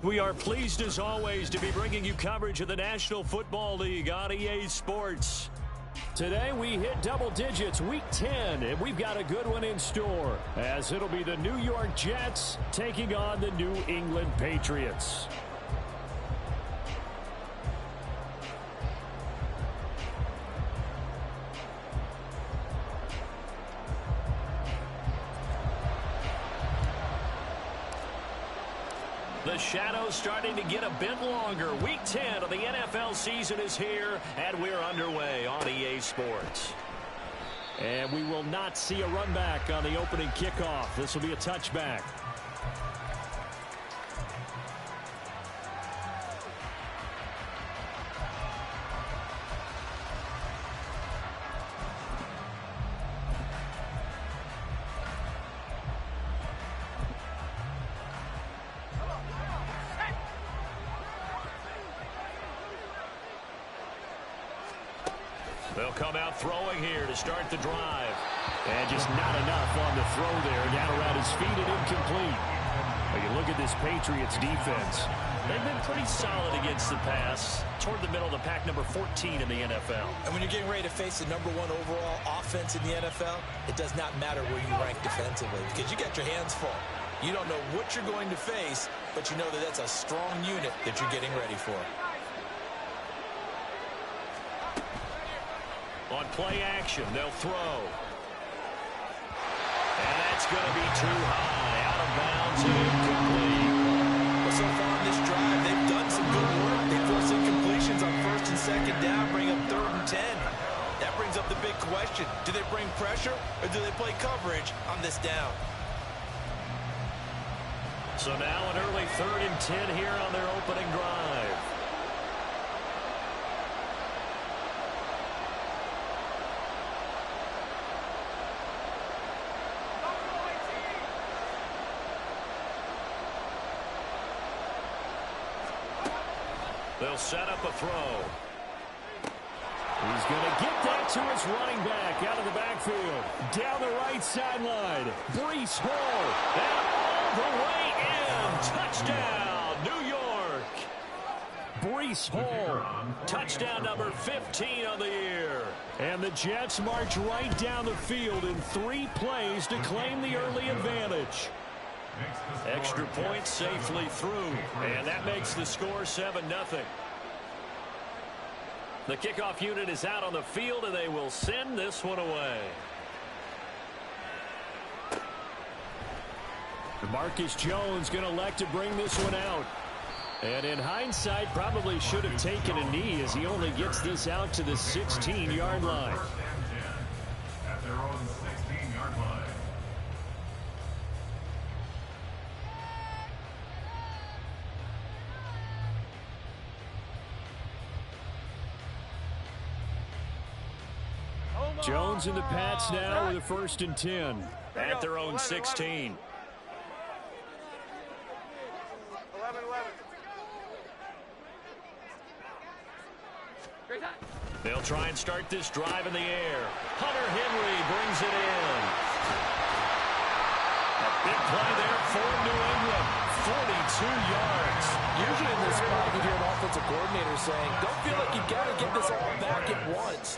We are pleased as always to be bringing you coverage of the National Football League on EA Sports. Today we hit double digits, week 10, and we've got a good one in store, as it'll be the New York Jets taking on the New England Patriots. The shadow's starting to get a bit longer. Week 10 of the NFL season is here, and we're underway on EA Sports. And we will not see a run back on the opening kickoff. This will be a touchback. They'll come out throwing here to start the drive. And just not enough on the throw there. Down around his feet and incomplete. But you look at this Patriots defense. They've been pretty solid against the pass. Toward the middle of the pack, number 14 in the NFL. And when you're getting ready to face the #1 overall offense in the NFL, it does not matter where you rank defensively because you got your hands full. You don't know what you're going to face, but you know that that's a strong unit that you're getting ready for. On play action, they'll throw. And that's going to be too high. Out of bounds and incomplete. Well, so far in this drive, they've done some good work. They forced incompletions on 1st and 2nd down, bring up 3rd and 10. That brings up the big question. Do they bring pressure or do they play coverage on this down? So now an early 3rd and 10 here on their opening drive. They'll set up a throw. He's going to get that to his running back out of the backfield. Down the right sideline. Breece Hall. And all the way in. Touchdown, New York. Breece Hall. Touchdown number 15 on the year. And the Jets march right down the field in 3 plays to claim the early advantage. Extra point safely through, and that makes the score 7-0. The kickoff unit is out on the field, and they will send this one away. Marcus Jones going to elect to bring this one out. And in hindsight, probably should have taken a knee as he only gets this out to the 16-yard line. At their own 16-yard line. Jones and the Pats now with a 1st and 10 at their own 16. 11. They'll try and start this drive in the air. Hunter Henry brings it in. A big play there for New England. 42 yards. Usually in this spot, you hear an offensive coordinator saying, don't feel like you've got to get this all back at once.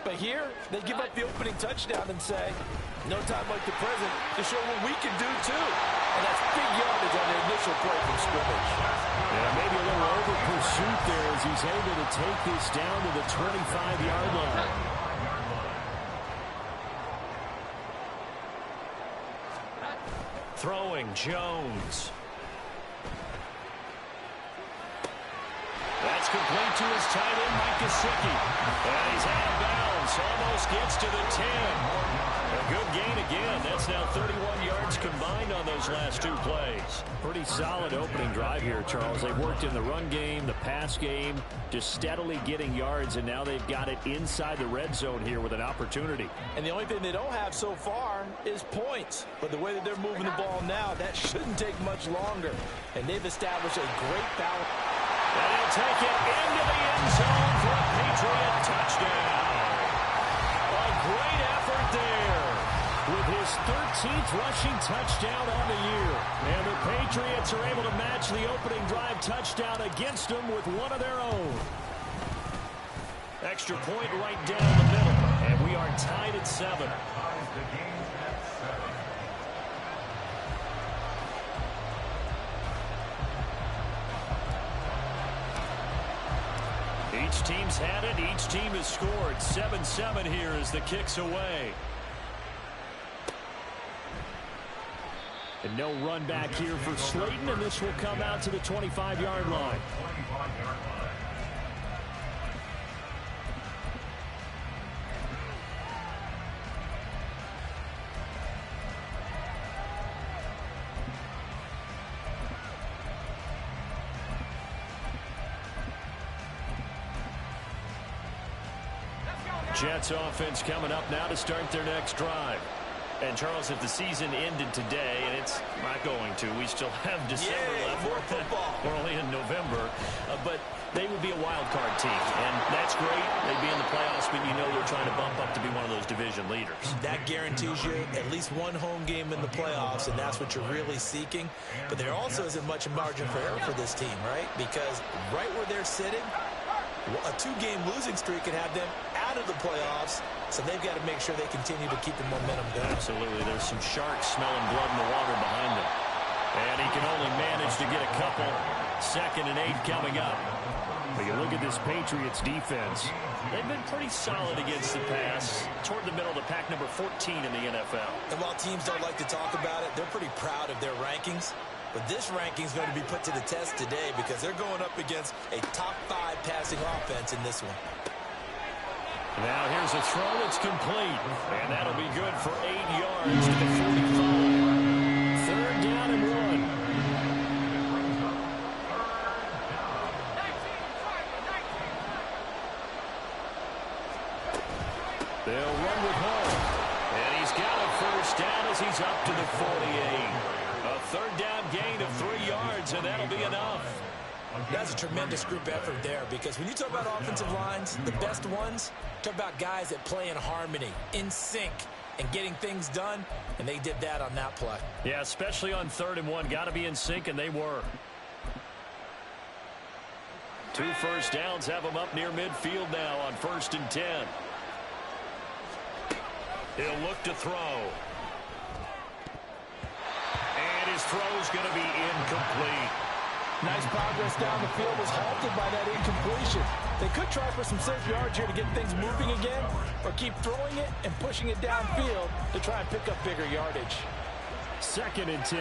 But here, they give up the opening touchdown and say, no time like the present to show what we can do too. And that's big yardage on the initial play from scrimmage. Yeah, maybe a little over pursuit there as he's able to take this down to the 25-yard line. Throwing Jones. That's complete to his tight end, Mike Gesicki. And he's out of bounds. Almost gets to the 10. A good gain again. That's now 31 yards combined on those last 2 plays. Pretty solid opening drive here, Charles. They've worked in the run game, the pass game, just steadily getting yards, and now they've got it inside the red zone here with an opportunity. And the only thing they don't have so far is points. But the way that they're moving the ball now, that shouldn't take much longer. And they've established a great balance. And he'll take it into the end zone for a Patriot touchdown. A great effort there with his 13th rushing touchdown on the year. And the Patriots are able to match the opening drive touchdown against them with one of their own. Extra point right down the middle, and we are tied at 7. Each team's had it. Each team has scored. 7-7 here as the kick's away. And no run back here for Slayton, and this will come out to the 25-yard line. Jets offense coming up now to start their next drive. And, Charles, if the season ended today, and it's not going to, we still have December left. More football. We're only in November. But they would be a wild card team, and that's great. They'd be in the playoffs, but you know they're trying to bump up to be one of those division leaders. That guarantees you at least one home game in the playoffs, and that's what you're really seeking. But there also isn't much margin for error for this team, right? Because right where they're sitting, a 2-game losing streak could have them out of the playoffs, so they've got to make sure they continue to keep the momentum going. Absolutely. There's some sharks smelling blood in the water behind them. And he can only manage to get a couple. 2nd and 8 coming up. But you look at this Patriots defense. They've been pretty solid against the pass. Toward the middle of the pack, number 14 in the NFL. And while teams don't like to talk about it, they're pretty proud of their rankings. But this ranking is going to be put to the test today because they're going up against a top 5 passing offense in this one. Now here's a throw that's complete. And that'll be good for 8 yards to the 45. 3rd down and 1. They'll run with Hall. And he's got a 1st down as he's up to the 48. A 3rd down gain of 3 yards, and that'll be enough. That's a tremendous group effort there because when you talk about offensive lines, the best ones, talk about guys that play in harmony, in sync, and getting things done, and they did that on that play. Yeah, especially on 3rd and 1. Got to be in sync, and they were. 2 1st downs have them up near midfield now on 1st and 10. He'll look to throw. And his throw's going to be incomplete. Nice progress down the field was halted by that incompletion. They could try for some safe yards here to get things moving again, or keep throwing it and pushing it downfield to try and pick up bigger yardage. 2nd and 10.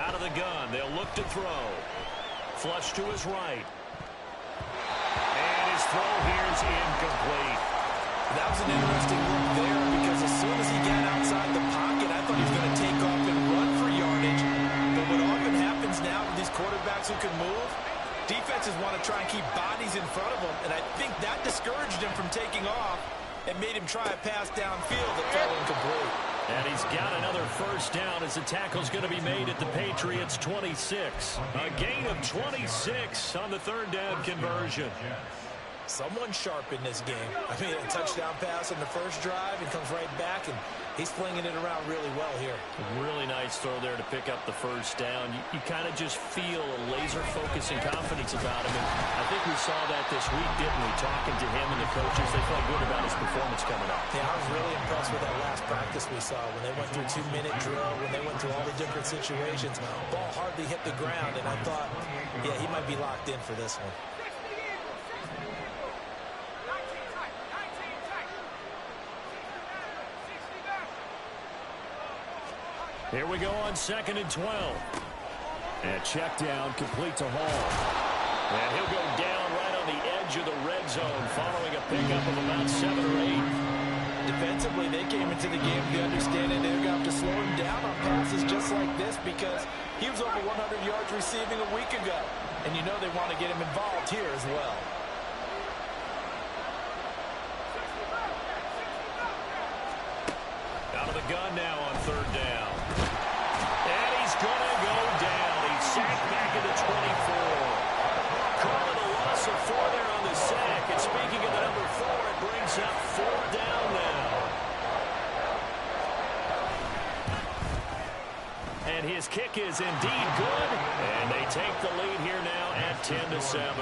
Out of the gun, they'll look to throw. Flush to his right. And his throw here is incomplete. That was an interesting look there because as soon as he got outside the pocket, I thought he was going to take off and run for yardage. But what often happens now with these quarterbacks who can move, defenses want to try and keep bodies in front of them, and I think that discouraged him from taking off and made him try a pass downfield that fell incomplete. And he's got another 1st down as the tackle's going to be made at the Patriots' 26. A gain of 26 on the 3rd down conversion. Someone sharp in this game. I mean, a touchdown pass in the 1st drive and comes right back, and he's flinging it around really well here. Really nice throw there to pick up the 1st down. You kind of just feel a laser focus and confidence about him. And I think we saw that this week, didn't we? Talking to him and the coaches, they felt good about his performance coming up. Yeah, I was really impressed with that last practice we saw when they went through 2-minute drill, when they went through all the different situations. Ball hardly hit the ground, and I thought, yeah, he might be locked in for this one. Here we go on 2nd and 12. And check down complete to Hall. And he'll go down right on the edge of the red zone following a pickup of about 7 or 8. Defensively, they came into the game with the understanding they're going to have to slow him down on passes just like this because he was over 100 yards receiving a week ago. And you know they want to get him involved here as well. Out of the gun now on 3rd down. And he's going to go down. He's sacked back at the 24. Calling a loss of 4 there on the sack. And speaking of the number 4, it brings up 4th down now. And his kick is indeed good. And they take the lead here now at 10-7.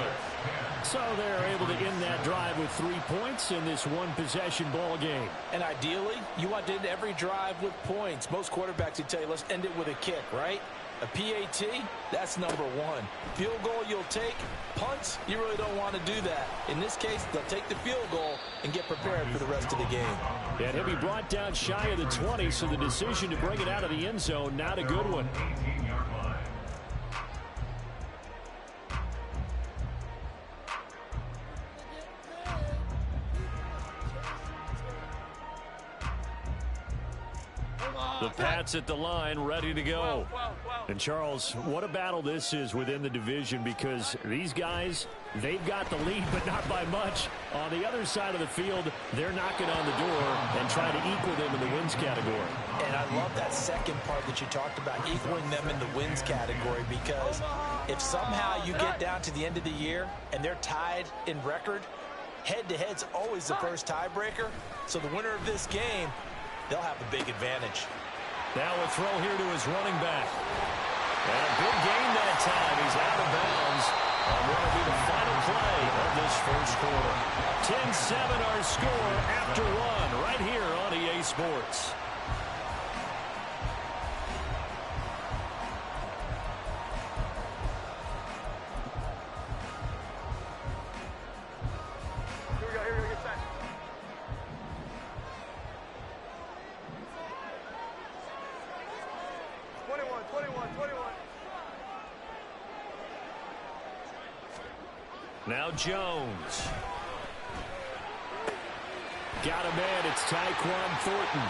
So they're able to end that drive with 3 points in this one-possession ball game. And ideally, you want to end every drive with points. Most quarterbacks would tell you, let's end it with a kick, right? A PAT, that's number one. Field goal you'll take. Punts, you really don't want to do that. In this case, they'll take the field goal and get prepared for the rest of the game. And he'll be brought down shy of the 20, so the decision to bring it out of the end zone, not a good one. The Pats at the line, ready to go. And, Charles, what a battle this is within the division, because these guys, they've got the lead, but not by much. On the other side of the field, they're knocking on the door and trying to equal them in the wins category. And I love that second part that you talked about, equaling them in the wins category, because if somehow you get down to the end of the year and they're tied in record, head-to-head's always the first tiebreaker. So the winner of this game, they'll have a big advantage. Now a throw here to his running back. And a big gain that time. He's out of bounds on what will be the final play of this first quarter. 10-7 our score after one right here on EA Sports. Now Jones. Got a man. It's Tyquan Thornton.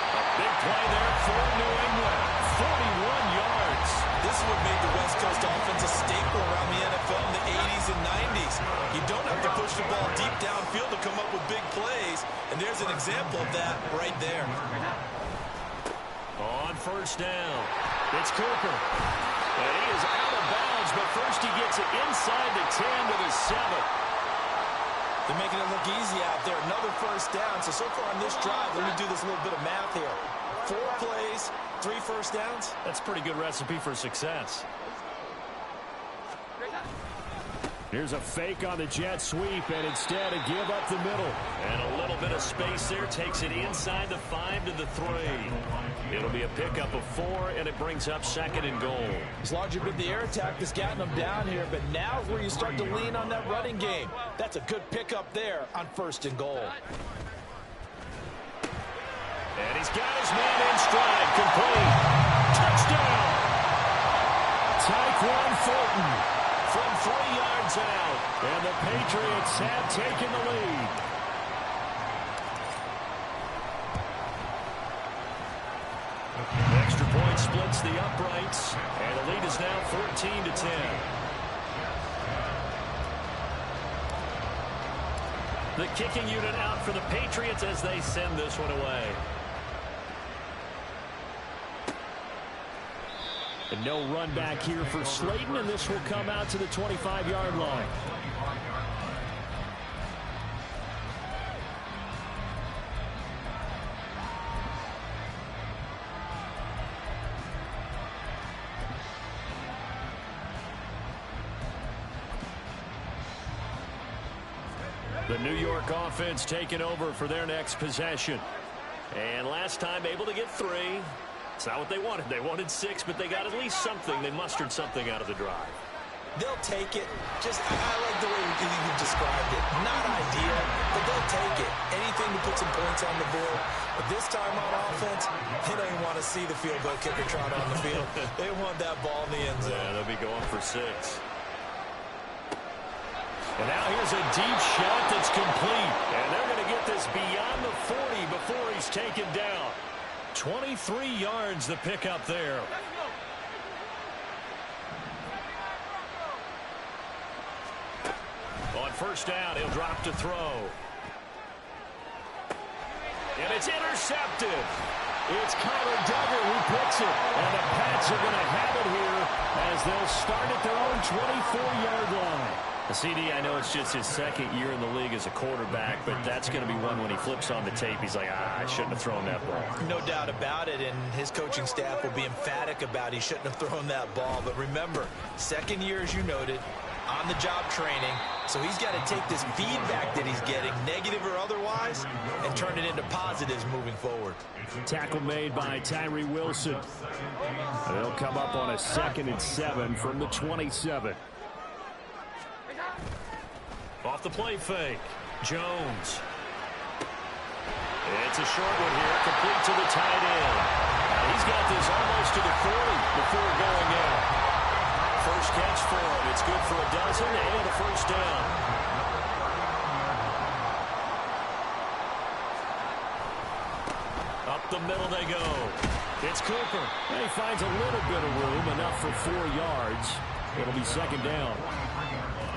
A big play there for New England. 41 yards. This is what made the West Coast offense a staple around the NFL in the 80s and 90s. You don't have to push the ball deep downfield to come up with big plays, and there's an example of that right there. On first down, it's Cooper. And he is out of bounds, but first he gets it inside the 10 to the 7. They're making it look easy out there. Another first down. So far on this drive, let me do this little bit of math here. 4 plays, 3 first downs. That's a pretty good recipe for success. Here's a fake on the jet sweep, and instead a give up the middle. And a little bit of space there takes it inside the 5 to the 3. It'll be a pickup of 4, and it brings up 2nd and goal. It's largely been the air attack that's gotten them down here, but now is where you start to lean on that running game. That's a good pickup there on 1st and goal. And he's got his man in stride, complete. Touchdown! Tyquan Thornton from 3 yards out. And the Patriots have taken the lead. Extra point splits the uprights, and the lead is now 14-10. The kicking unit out for the Patriots as they send this one away. And no run back here for Slayton, and this will come out to the 25-yard line. The New York offense taking over for their next possession. And last time able to get 3. It's not what they wanted. They wanted 6, but they got at least something. They mustered something out of the drive. They'll take it. I like the way you described it. Not ideal, but they'll take it. Anything to put some points on the board. But this time on offense, they don't even want to see the field goal kicker trot on the field. They want that ball in the end zone. Yeah, they'll be going for 6. And now here's a deep shot that's complete. And they're going to get this beyond the 40 before he's taken down. 23 yards the pickup there. On first down, he'll drop to throw. And it's intercepted. It's Connor Duggar who picks it. And the Pats are going to have it here as they'll start at their own 24-yard line. CD, I know it's just his second year in the league as a quarterback, but that's going to be one when he flips on the tape. He's like, I shouldn't have thrown that ball. No doubt about it, and his coaching staff will be emphatic about he shouldn't have thrown that ball. But remember, second year, as you noted, on-the-job training, so he's got to take this feedback that he's getting, negative or otherwise, and turn it into positives moving forward. Tackle made by Tyree Wilson. They'll come up on a 2nd and 7 from the 27. Off the play fake. Jones. It's a short one here, complete to the tight end. He's got this almost to the 40 before going in. First catch for him. It's good for a dozen and a first down. Up the middle they go. It's Cooper. And he finds a little bit of room, enough for 4 yards. It'll be 2nd down.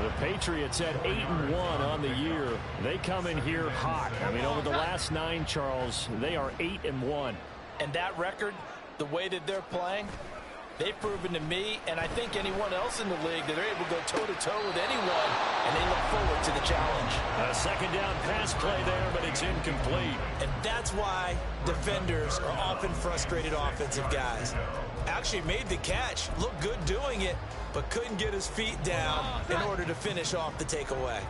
The Patriots at 8-1 on the year. They come in here hot. I mean, over the last 9, Charles, they are 8-1. And that record, the way that they're playing, they've proven to me, and I think anyone else in the league, that they're able to go toe-to-toe with anyone, and they look forward to the challenge. A 2nd down pass play there, but it's incomplete. And that's why defenders are often frustrated offensive guys. Actually made the catch, looked good doing it, but couldn't get his feet down in order to finish off the takeaway.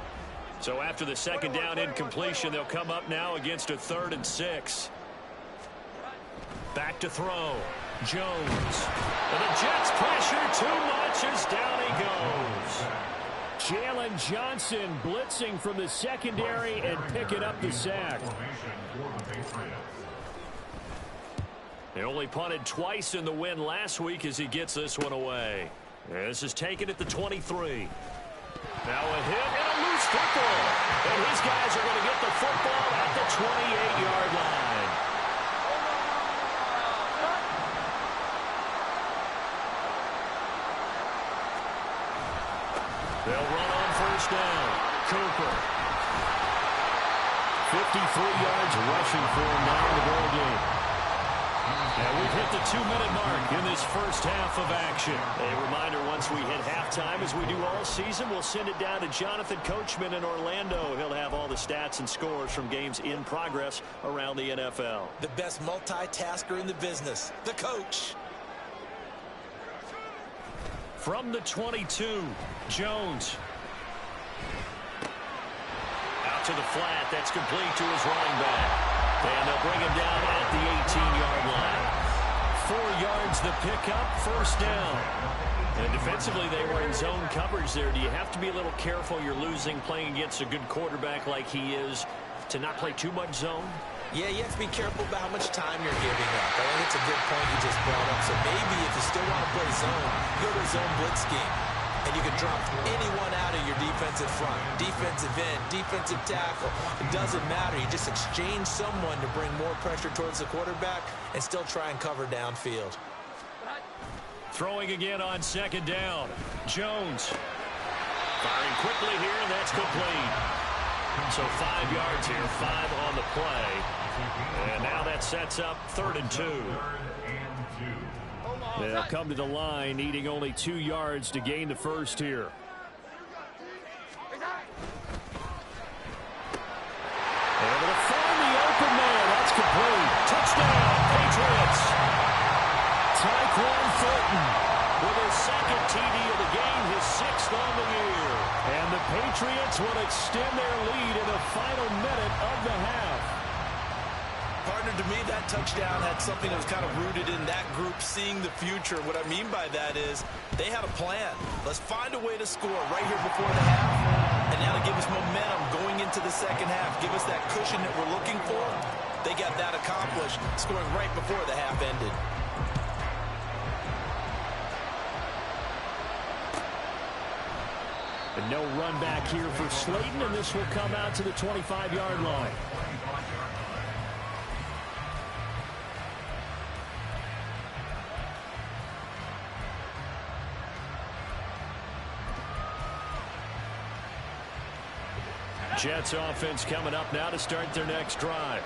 So after the 2nd down incompletion, they'll come up now against a 3rd and 6. Back to throw. Jones. And the Jets pressure too much as down he goes. Jalen Johnson blitzing from the secondary and picking up the sack. They only punted twice in the win last week as he gets this one away. This is taken at the 23. Now a hit and a loose football. And his guys are going to get the football at the 28-yard line. They'll run on first down. Cooper. 53 yards rushing for him now in the ball game. And we've hit the 2-minute mark in this first half of action. A reminder, once we hit halftime, as we do all season, we'll send it down to Jonathan Coachman in Orlando. He'll have all the stats and scores from games in progress around the NFL. The best multitasker in the business, the coach. From the 22, Jones. Out to the flat. That's complete to his running back. And they'll bring him down at the 18-yard line. 4 yards the pickup, first down. And defensively, they were in zone coverage there. Do you have to be a little careful? You're losing playing against a good quarterback like he is to not play too much zone? Yeah, you have to be careful about how much time you're giving up. I think it's a good point you just brought up. So maybe if you still want to play zone, go to a zone blitz scheme. And you can drop anyone out of your defensive front, defensive end, defensive tackle. It doesn't matter. You just exchange someone to bring more pressure towards the quarterback and still try and cover downfield. Throwing again on 2nd down. Jones. Firing quickly here, and that's complete. So 5 yards here, 5 on the play. And now that sets up 3rd and 2. They'll come to the line, needing only 2 yards to gain the first here. Able to find the open man. That's complete. Touchdown, Patriots. Tyquan Thornton with his 2nd TD of the game, his 6th on the year. And the Patriots will extend their lead in the final minute of the half. Partner, to me, that touchdown had something that was kind of rooted in that group seeing the future. What I mean by that is they had a plan. Let's find a way to score right here before the half. And now to give us momentum going into the second half, give us that cushion that we're looking for. They got that accomplished, scoring right before the half ended. And no run back here for Slayton, and this will come out to the 25-yard line. Jets offense coming up now to start their next drive.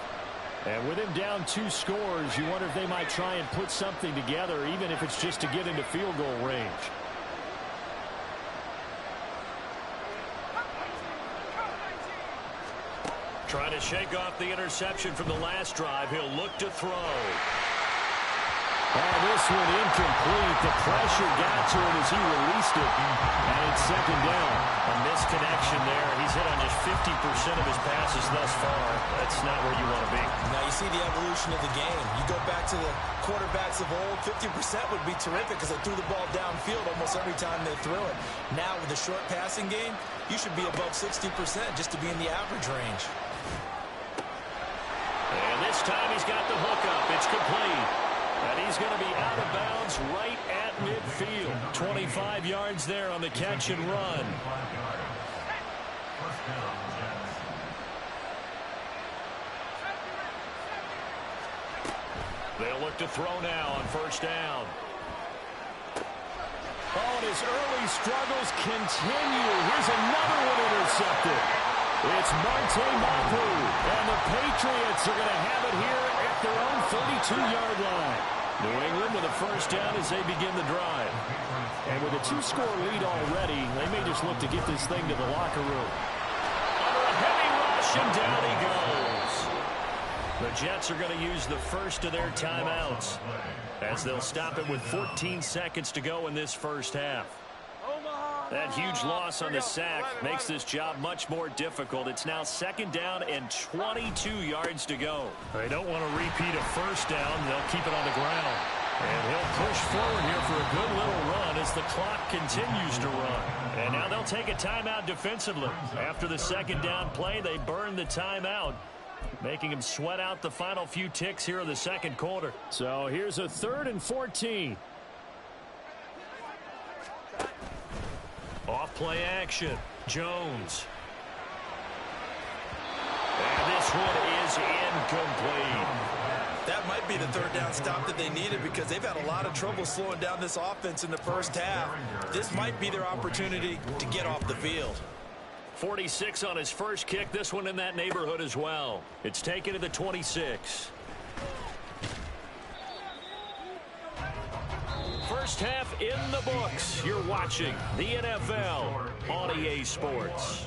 And with him down 2 scores, you wonder if they might try and put something together, even if it's just to get into field goal range. Trying to shake off the interception from the last drive. He'll look to throw. Oh, this one incomplete. The pressure got to him as he released it. And it's second down. A misconnection there. He's hit on just 50% of his passes thus far. That's not where you want to be. Now you see the evolution of the game. You go back to the quarterbacks of old, 50% would be terrific because they threw the ball downfield almost every time they threw it. Now with the short passing game, you should be above 60% just to be in the average range. And this time he's got the hookup. It's complete. And he's going to be out of bounds right at midfield. 25 yards there on the catch and run. They'll look to throw now on first down. Oh, and his early struggles continue. Here's another one intercepted. It's Marte Mapu, and the Patriots are going to have it here at their own 32-yard line. New England with a first down as they begin the drive. And with a 2-score lead already, they may just look to get this thing to the locker room. Under a heavy rush, and down he goes. The Jets are going to use the first of their timeouts as they'll stop it with 14 seconds to go in this first half. That huge loss on the sack makes this job much more difficult. It's now second down and 22 yards to go. They don't want to repeat a first down. They'll keep it on the ground. And he'll push forward here for a good little run as the clock continues to run. And now they'll take a timeout defensively. After the second down play, they burn the timeout, making him sweat out the final few ticks here in the second quarter. So here's a 3rd and 14. Off play action. Jones. And this one is incomplete. That might be the third down stop that they needed because they've had a lot of trouble slowing down this offense in the first half. This might be their opportunity to get off the field. 46 on his first kick. This one in that neighborhood as well. It's taken to the 26. First half in the books. You're watching the NFL on EA Sports.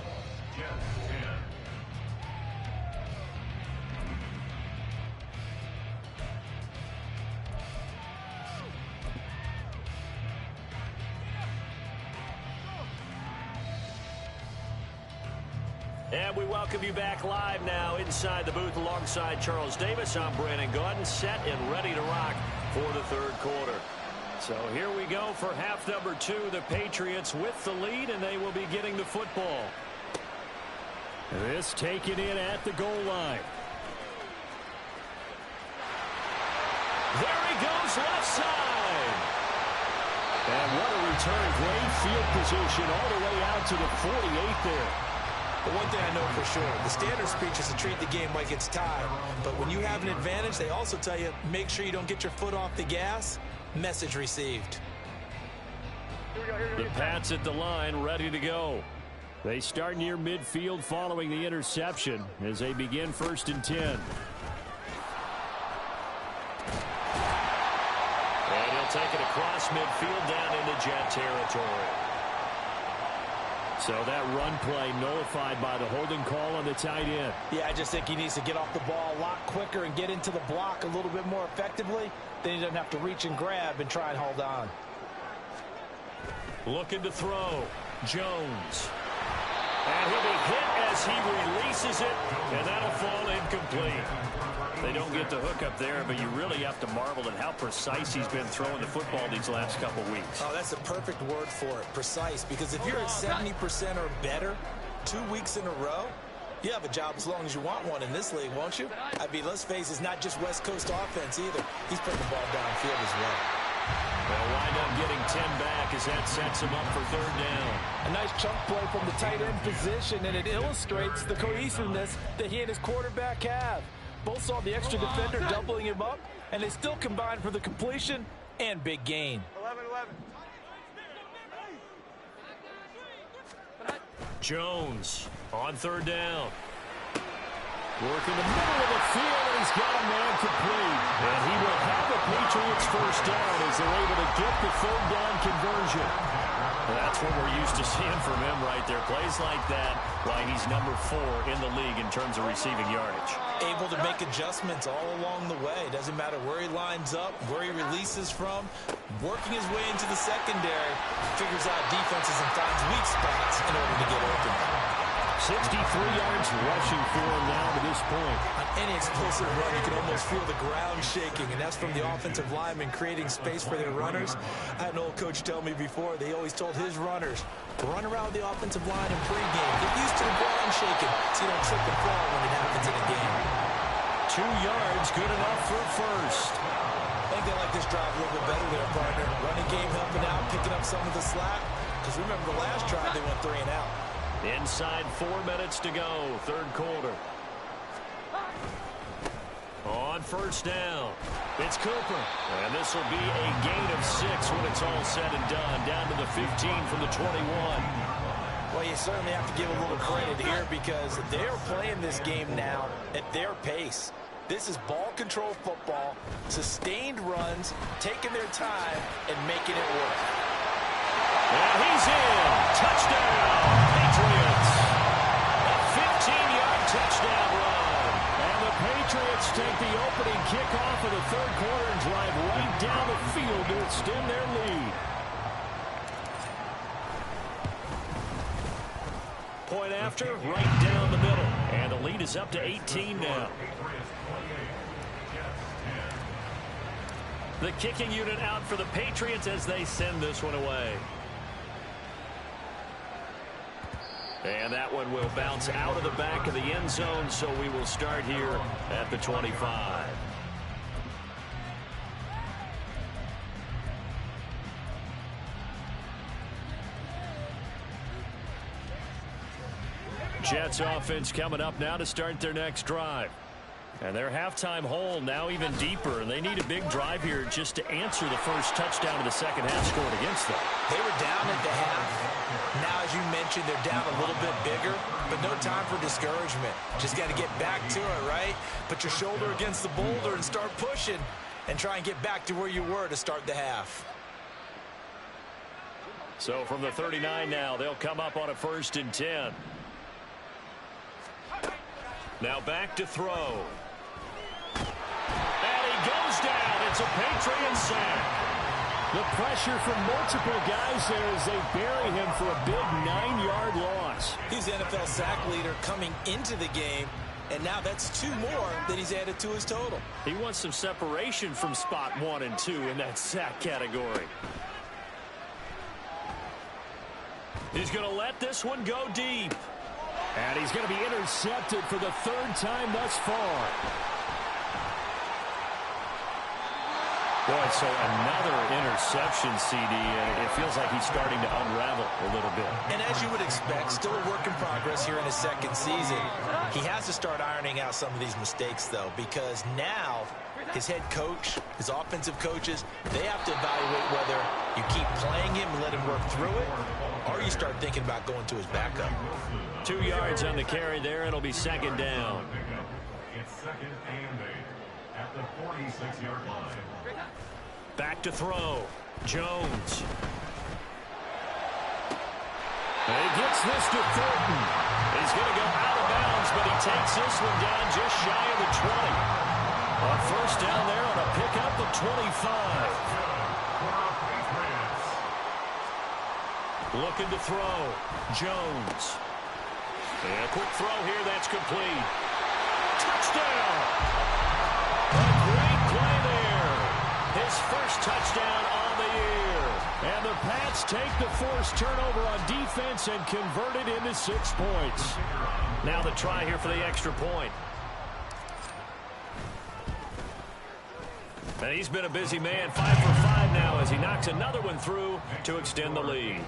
And we welcome you back live now inside the booth alongside Charles Davis. I'm Brandon Gaudin, set and ready to rock for the third quarter. So here we go for half number 2. The Patriots with the lead, and they will be getting the football. This taken in at the goal line. There he goes, left side. And what a return. Great field position all the way out to the 48 there. But one thing I know for sure, the standard speech is to treat the game like it's tied. But when you have an advantage, they also tell you, make sure you don't get your foot off the gas. Message received. The Pats at the line, ready to go. They start near midfield following the interception as they begin 1st and 10. And he'll take it across midfield down into Jet territory. So that run play nullified by the holding call on the tight end. Yeah, I just think he needs to get off the ball a lot quicker and get into the block a little bit more effectively. Then he doesn't have to reach and grab and try and hold on. Looking to throw. Jones. And he'll be hit as he releases it, and that'll fall incomplete. They don't get the hook up there, but you really have to marvel at how precise he's been throwing the football these last couple weeks. Oh, that's a perfect word for it, precise, because if you're at 70% or better 2 weeks in a row, you have a job as long as you want one in this league, won't you? I mean, let's face it, it's not just West Coast offense either. He's putting the ball downfield as well. They'll wind up getting 10 back as that sets him up for third down. A nice chunk play from the tight end position, and it illustrates the cohesiveness that he and his quarterback have. Both saw the extra defender doubling him up, and they still combined for the completion and big gain. 11-11. Jones on third down. Work in the middle of the field, and he's got a man complete. And he will have the Patriots first down as they're able to get the third down conversion. That's what we're used to seeing from him right there. Plays like that, why he's number 4 in the league in terms of receiving yardage. Able to make adjustments all along the way. Doesn't matter where he lines up, where he releases from. Working his way into the secondary, figures out defenses and finds weak spots in order to get open. 63 yards rushing for him now to this point. On any explosive run, you can almost feel the ground shaking, and that's from the offensive linemen creating space for their runners. I had an old coach tell me before, they always told his runners, run around the offensive line in pregame. Get used to the ground shaking so you don't trip and fall when it happens in a game. 2 yards, good enough for a first. I think they like this drive a little bit better there, partner. Running game helping out, picking up some of the slack. Because remember the last drive, they went 3 and out. Inside 4 minutes to go, third quarter. On first down, it's Cooper. And this will be a gain of 6 when it's all said and done. Down to the 15 from the 21. Well, you certainly have to give a little credit here because they're playing this game now at their pace. This is ball control football, sustained runs, taking their time, and making it work. And he's in. Touchdown, Patriots. A 15-yard touchdown run. And the Patriots take the opening kickoff of the third quarter and drive right down the field to extend their lead. Point after, right down the middle. And the lead is up to 18 now. The kicking unit out for the Patriots as they send this one away. And that one will bounce out of the back of the end zone, so we will start here at the 25. Jets offense coming up now to start their next drive. And their halftime hole now even deeper, and they need a big drive here just to answer the first touchdown of the second half scored against them. They were down at the half. Now, as you mentioned, they're down a little bit bigger, but no time for discouragement. Just got to get back to it, right? Put your shoulder against the boulder and start pushing and try and get back to where you were to start the half. So from the 39 now, they'll come up on a 1st and 10. Now back to throw. And he goes down. It's a Patriot sack. The pressure from multiple guys there as they bury him for a big 9-yard loss. He's the NFL sack leader coming into the game, and now that's 2 more that he's added to his total. He wants some separation from spot 1 and 2 in that sack category. He's going to let this one go deep. And he's going to be intercepted for the 3rd time thus far. Boy, so another interception, CD, and it feels like he's starting to unravel a little bit. And as you would expect, still a work in progress here in his 2nd season. He has to start ironing out some of these mistakes, though, because now his head coach, his offensive coaches, they have to evaluate whether you keep playing him and let him work through it, or you start thinking about going to his backup. 2 yards on the carry there. It'll be 2nd down. It's 2nd and 8 at the 46-yard line. Back to throw. Jones. And he gets this to Thornton. He's going to go out of bounds, but he takes this one down just shy of the 20. A 1st down there on a pickup of 25. Looking to throw. Jones. And a quick throw here. That's complete. Touchdown. A great play there. His first touchdown on the year. And the Pats take the forced turnover on defense and convert it into 6 points. Now the try here for the extra point. And he's been a busy man. 5 for 5 now as he knocks another one through to extend the lead.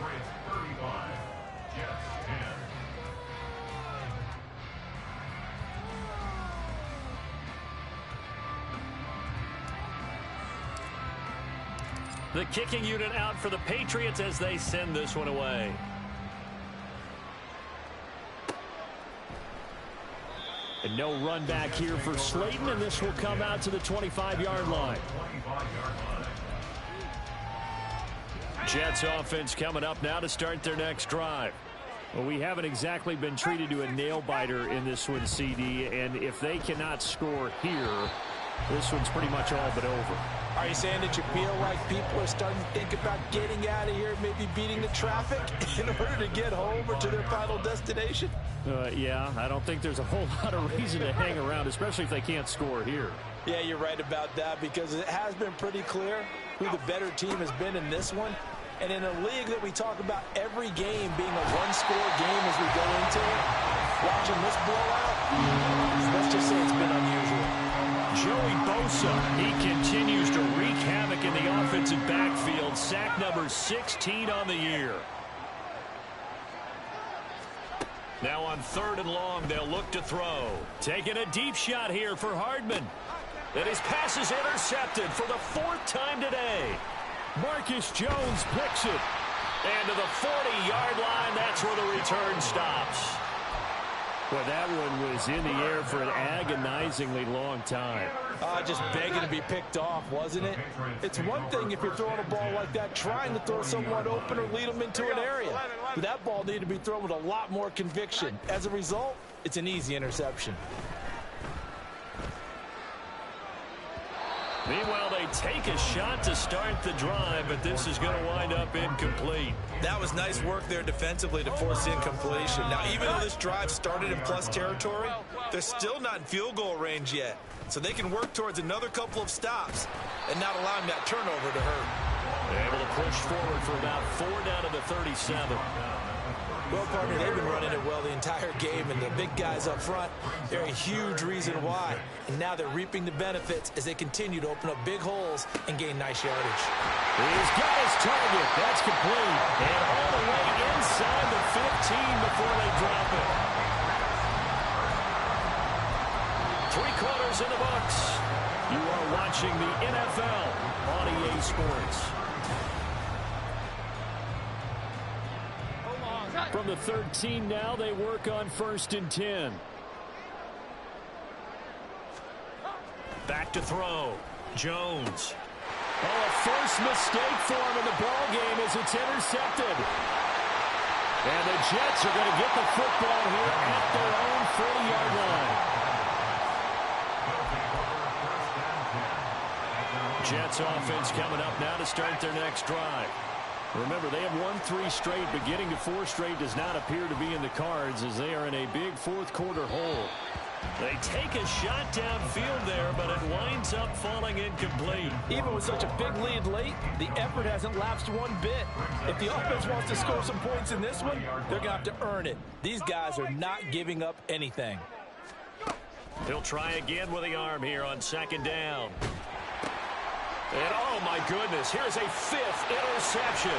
The kicking unit out for the Patriots as they send this one away. And no run back here for Slayton, and this will come out to the 25-yard line. Jets offense coming up now to start their next drive. Well, we haven't exactly been treated to a nail-biter in this one, CD, and if they cannot score here, this one's pretty much all but over. Are you saying that you feel like people are starting to think about getting out of here, maybe beating the traffic in order to get home or to their final destination? Yeah, I don't think there's a whole lot of reason to hang around, especially if they can't score here. Yeah, you're right about that, because it has been pretty clear who the better team has been in this one. And in a league that we talk about every game being a one-score game as we go into it, watching this blowout, let's just say it's been unusual. Joey Bosa, he continues to wreak havoc in the offensive backfield. Sack number 16 on the year. Now on 3rd and long, they'll look to throw. Taking a deep shot here for Hardman. And his pass is intercepted for the 4th time today. Marcus Jones picks it. And to the 40-yard line, that's where the return stops. Well, that one was in the air for an agonizingly long time. Just begging to be picked off, wasn't it? It's one thing if you're throwing a ball like that, trying to throw someone open or lead them into an area. But that ball needed to be thrown with a lot more conviction. As a result, it's an easy interception. Meanwhile, they take a shot to start the drive, but this is going to wind up incomplete. That was nice work there defensively to force the incompletion. Now, even though this drive started in plus territory, they're still not in field goal range yet. So they can work towards another couple of stops and not allowing that turnover to hurt. Able to push forward for about 4 down to the 37. Well, partner, they've been running it well the entire game, and the big guys up front, they're a huge reason why. And now they're reaping the benefits as they continue to open up big holes and gain nice yardage. He's got his target. That's complete. And all the way inside the 15 before they drop it. 3 quarters in the books. You are watching the NFL on EA Sports. From the 13 now, they work on 1st and 10. Back to throw. Jones. Oh, a first mistake for him in the ball game as it's intercepted. And the Jets are going to get the football here at their own 40-yard line. Jets offense coming up now to start their next drive. Remember, they have won 3 straight, but getting to 4 straight does not appear to be in the cards as they are in a big 4th quarter hole. They take a shot downfield there, but it winds up falling incomplete. Even with such a big lead late, the effort hasn't lapsed one bit. If the offense wants to score some points in this one, they're going to have to earn it. These guys are not giving up anything. He'll try again with the arm here on 2nd down. And oh my goodness, here's a 5th interception.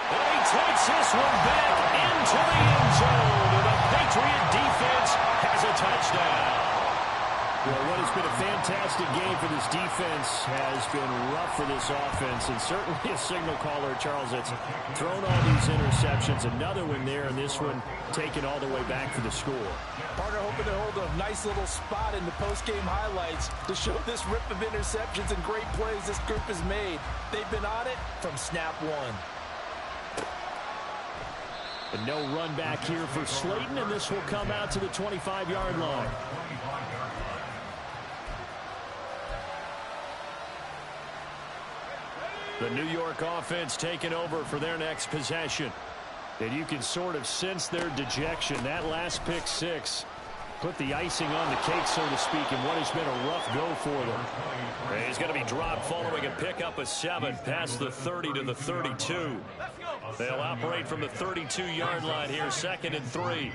And he takes this one back into the end zone. And the Patriot defense has a touchdown. Well, what has been a fantastic game for this defense has been rough for this offense, and certainly a signal caller, Charles, that's thrown all these interceptions. Another one there, and this one taken all the way back for the score. Partner hoping to hold a nice little spot in the post-game highlights to show this rip of interceptions and great plays this group has made. They've been on it from snap one. And no run back here for Slayton, and this will come out to the 25-yard line. The New York offense taking over for their next possession. And you can sort of sense their dejection. That last pick 6 put the icing on the cake, so to speak, in what has been a rough go for them. He's going to be dropped following a pickup of 7 past the 30 to the 32. They'll operate from the 32-yard line here, 2nd and 3.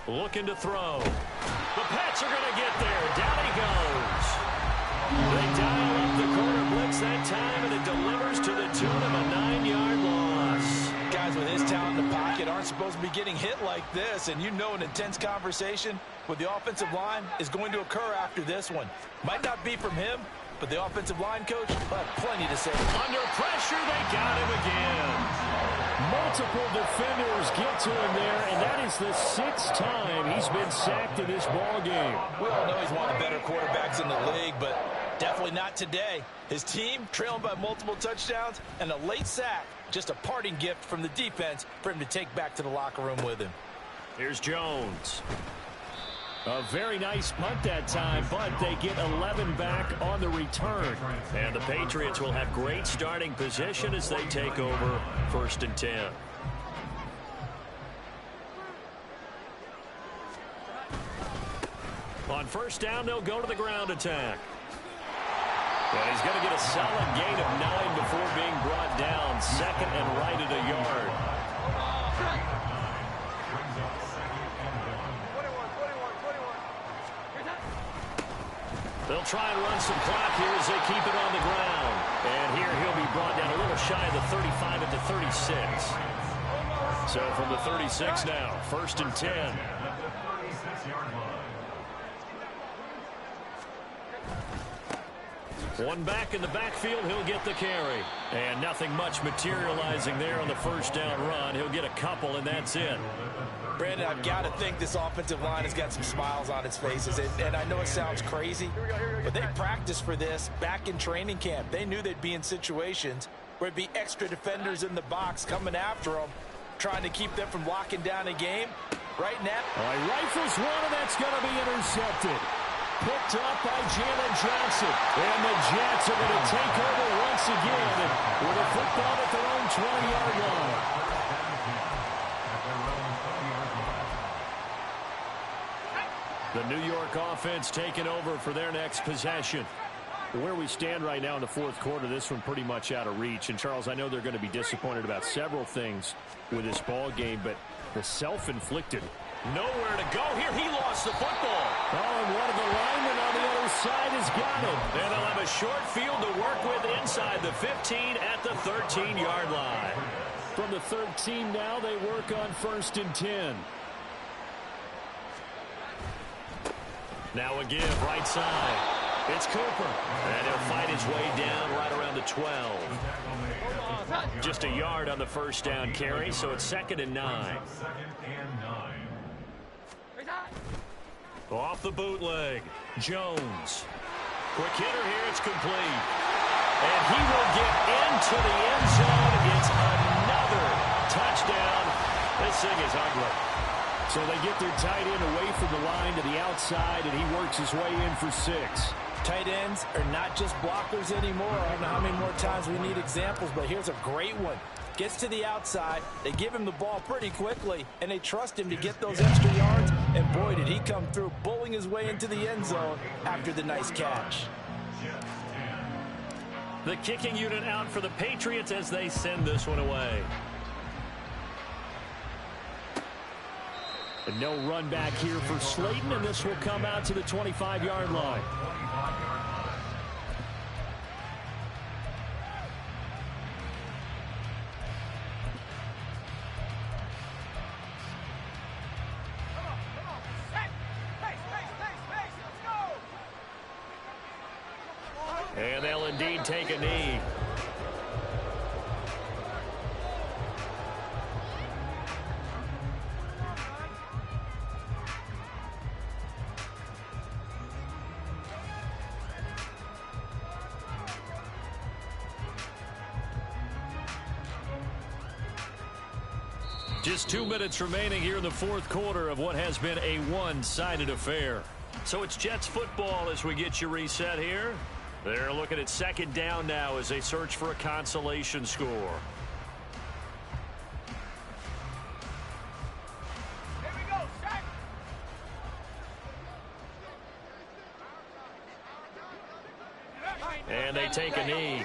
Looking to throw. The Pats are going to get there. Down he goes. They dial up the corner blitz that time, and it delivers to the tune of a 9-yard loss. Guys with his talent in the pocket aren't supposed to be getting hit like this, and you know an intense conversation with the offensive line is going to occur after this one. Might not be from him, but the offensive line coach will have plenty to say. Under pressure, they got him again. Multiple defenders get to him there, and that is the 6th time he's been sacked in this ball game. We all know he's one of the better quarterbacks in the league, but Definitely not today. His team trailing by multiple touchdowns and a late sack. Just a parting gift from the defense for him to take back to the locker room with him. Here's Jones. A very nice punt that time, but they get 11 back on the return. And the Patriots will have great starting position as they take over 1st and 10. On 1st down, they'll go to the ground attack. And he's going to get a solid gain of 9 before being brought down. 2nd and right at a yard. They'll try and run some clock here as they keep it on the ground. And here he'll be brought down a little shy of the 35 at the 36. So from the 36 now, 1st and 10. One back in the backfield, he'll get the carry. And nothing much materializing there on the 1st down run. He'll get a couple, and that's it. Brandon, I've got to think this offensive line has got some smiles on its faces. And I know it sounds crazy, but they practiced for this back in training camp. They knew they'd be in situations where it'd be extra defenders in the box coming after them, trying to keep them from locking down a game. Right now, he rifles one, and that's going to be intercepted. Picked up by Jalen Johnson. And the Jets are going to take over once again with a football at their own 20-yard line. The New York offense taking over for their next possession. Where we stand right now in the 4th quarter, this one pretty much out of reach. And, Charles, I know they're going to be disappointed about several things with this ball game, but the self-inflicted. Nowhere to go here. He lost the football. Oh, and one of the linemen on the other side has got it. And they'll have a short field to work with inside the 15 at the 13-yard line. From the 13 now, they work on 1st and 10. Now a give, right side. It's Cooper. And he'll fight his way down right around the 12. Just a yard on the 1st down carry, so it's 2nd and 9. Off the bootleg, Jones. Quick hitter here, it's complete. And he will get into the end zone. It's another touchdown. This thing is ugly. So they get their tight end away from the line to the outside, and he works his way in for 6. Tight ends are not just blockers anymore. I don't know how many more times we need examples, but here's a great one. Gets to the outside, they give him the ball pretty quickly, and they trust him to get those extra yards, and boy, did he come through, bowling his way into the end zone after the nice catch. The kicking unit out for the Patriots as they send this one away. And no run back here for Slayton, and this will come out to the 25-yard line. And they'll indeed take a knee. Just 2 minutes remaining here in the 4th quarter of what has been a one-sided affair. So it's Jets football as we get you reset here. They're looking at 2nd down now as they search for a consolation score. Here we go, set. And they take a knee.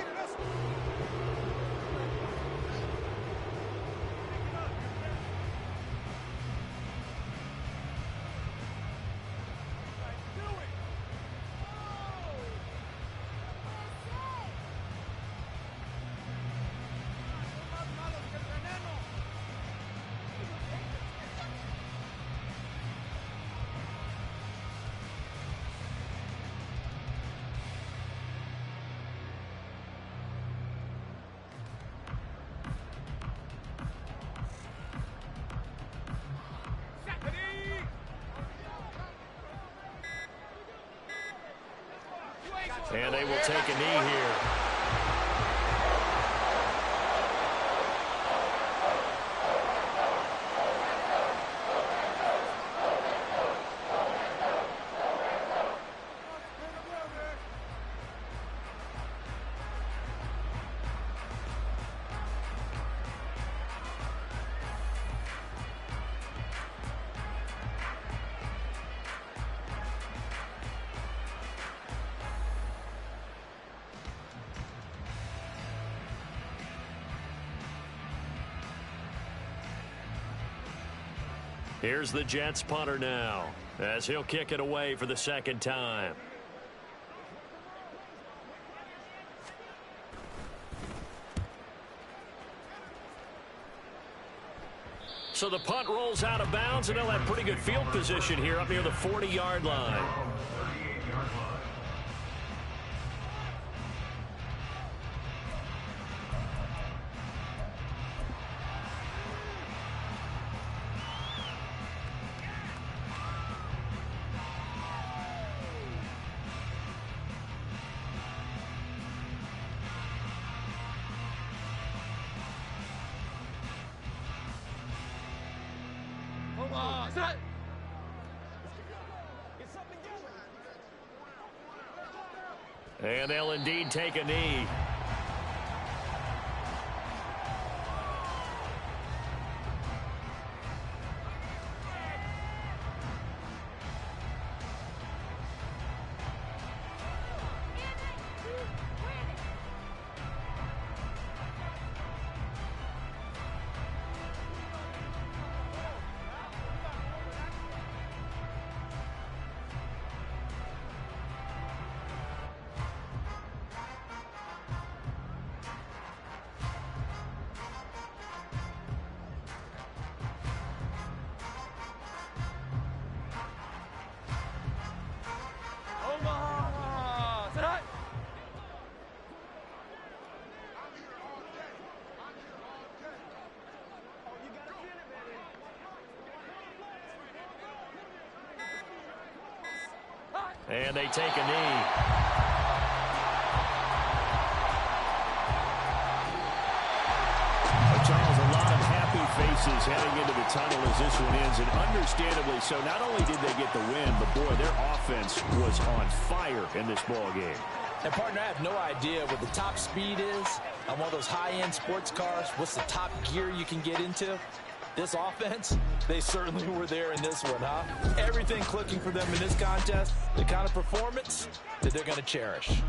And they will take a knee here. Here's the Jets punter now, as he'll kick it away for the second time. So the punt rolls out of bounds, and they'll have pretty good field position here up near the 40-yard line. And they'll indeed take a knee. And they take a knee. Charles, a lot of happy faces heading into the tunnel as this one ends, and understandably so. Not only did they get the win, but boy, their offense was on fire in this ball game. And partner, I have no idea what the top speed is on one of those high-end sports cars. What's the top gear you can get into? This offense, they certainly were there in this one, huh? Everything clicking for them in this contest, the kind of performance that they're going to cherish.